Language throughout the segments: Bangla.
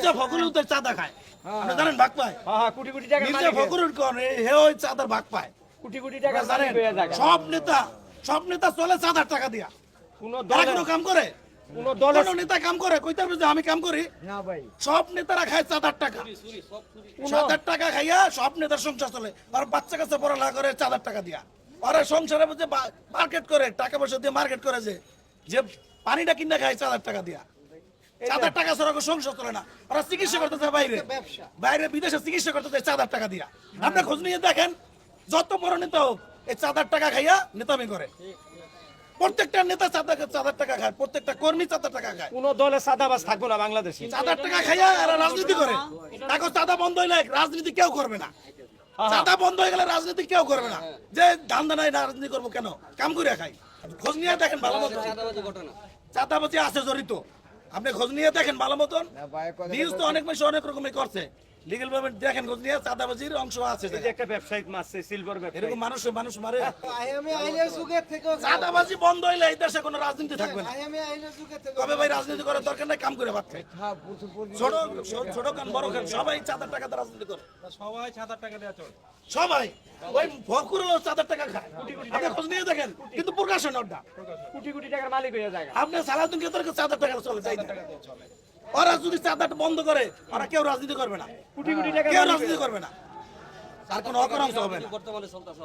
মির্জা ফখরুল তো চাঁদা খায়, আপনি জানেন ভাগ পায়। কোটি কোটি টাকা মির্জা ফখরুল কোন হে ওই চাঁদার ভাগ পায়, কোটি কোটি টাকা জানেন। সব নেতা চলে চাঁদার টাকা দিয়া। কোন কোনো কাম করে, কোন নেতা কাম করে কইতে পারবে যে আমি কাম করি না ভাই? সব নেতারা খায় চাঁদার টাকা, চাঁদার টাকা খাইয়া সব নেতার সংসার চলে। আর বাচ্চা কাছে পড়ালেখা করে চাঁদার টাকা দিয়া। ওরা সংসারে মধ্যে মার্কেট করে, টাকা পয়সা দিয়ে মার্কেট করে, যে পানিটা কিনা খায় চাঁদার টাকা দিয়া। চাঁদার টাকা ছাড়া সংসার চলে না। ওরা চিকিৎসা করতে যায় বাইরে, বাইরে বিদেশে চিকিৎসা করতে যায় চাঁদার টাকা দিয়া। আপনি খোঁজ নিয়ে দেখেন, যত বড় নেতা হোক এই চাঁদার টাকা খাইয়া নেতামি করে। প্রত্যেকটা নেতা চাঁদার টাকা খায়, প্রত্যেকটা কর্মী চাঁদার টাকা খায়। কোন দলে সাদাবাজ থাকবো না বাংলাদেশে। চাঁদার টাকা খাইয়া এরা রাজনীতি করে। দেখো চাঁদা বন্ধ হইলে রাজনীতি কেউ করবে না। চাঁদা বন্ধ হয়ে গেলে রাজনীতি কেউ করবে না। যে ধান্দা নাই রাজনীতি করবো কেন, কাম করে খাই। খোঁজ নিয়ে দেখেন ভালো মতো, চাঁদাবাজি আছে জড়িত। আপনি খোঁজ নিয়ে দেখেন ভালো মতন। নিউজ তো অনেক মানুষ অনেক রকমের করছে, লিগ্যাল ভাবে দেখেন খোঁজ নিয়ে, চাঁদাবাজির অংশ আছে। একটা ব্যবসায়িক মারছে, সিলভার ব্যবসায়ী, এরকম মানুষ মারে। চাঁদাবাজি বন্ধ হইলে এই দেশে কোনো রাজনীতি থাকবে না। তবে ভাই রাজনীতি করার দরকার নাই, কাম করে ভাবছে। ছোট কান বড় কান সবাই চাঁদার টাকা দিয়ে রাজনীতি করে, সবাই চাঁদার টাকা দেওয়া চলে। সবাই ওই ফখরুল চাঁদার টাকা খায়। আপনি খোঁজ নিয়ে দেখেন, কিন্তু প্রকাশন ওটা কোটি কোটি টাকার মালিক হয়ে যায়। আপনি সালাউদ্দিন কেতনকে চাঁদার টাকা চলে যাই। ওরা যদি চাঁদাটা বন্ধ করে, ওরা কেউ রাজনীতি করবে না, কোটি কোটি টাকা কেউ রাজনীতি করবে না, আর কোনো অকরঞ্চ হবে না। বর্তমানে চলতেছে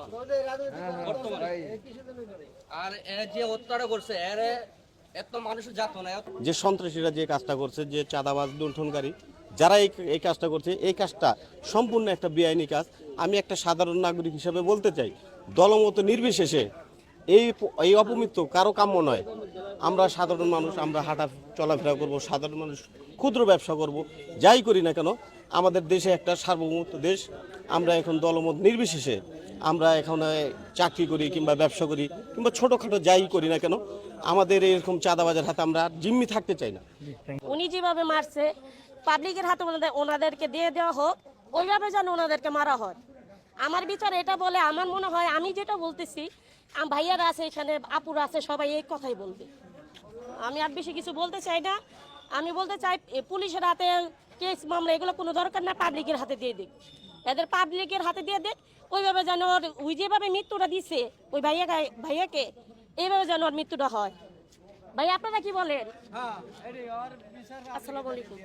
আর এর যে হত্যাটা করছে এর এত মানুষ জাত না। যে সন্ত্রাসীরা যে কাজটা করছে, যে চাঁদাবাজ লুণ্ঠনকারী যারা এই কাজটা করছে, এই কাজটা সম্পূর্ণ একটা বেআইনি কাজ। আমি একটা সাধারণ নাগরিক হিসেবে বলতে চাই, দলমত নির্বিশেষে এই অপমৃত্যু কারো কাম্য নয়। আমরা সাধারণ মানুষ, আমরা হাঁটা চলাফেরা করব, সাধারণ মানুষ ক্ষুদ্র ব্যবসা করব, যাই করি না কেন আমাদের দেশে একটা সার্বভৌমত্ব দেশ। আমরা এখন দলমত নির্বিশেষে আমরা এখানে চাকরি করি কিংবা ব্যবসা করি কিংবা ছোটোখাটো যাই করি না কেন, আমাদের এরকম চাঁদাবাজের হাতে আমরা জিম্মি থাকতে চাই না। উনি যেভাবে মারছে পাবলিকের হাতে ওনাদেরকে দিয়ে দেওয়া হোক, ওইভাবে যেন ওনাদেরকে মারা হয়। আমার বিচার এটা বলে, আমার মনে হয় আমি যেটা বলতেছি, ভাইয়ারা আছে এখানে, আপুরা আছে, সবাই এই কথাই বলবে। আমি আর বেশি কিছু বলতে চাই না। আমি বলতে চাই পুলিশের হাতে কেস মামলা এগুলো কোনো দরকার না, পাবলিকের হাতে দিয়ে দিক, এদের পাবলিকের হাতে দিয়ে দেখ। ওইভাবে যেন ওই যেভাবে মৃত্যুটা দিচ্ছে ওই ভাইয়াকে, এইভাবে যেন ওর মৃত্যুটা হয়। ভাই আপনারা কি বলেন? আসসালামু আলাইকুম।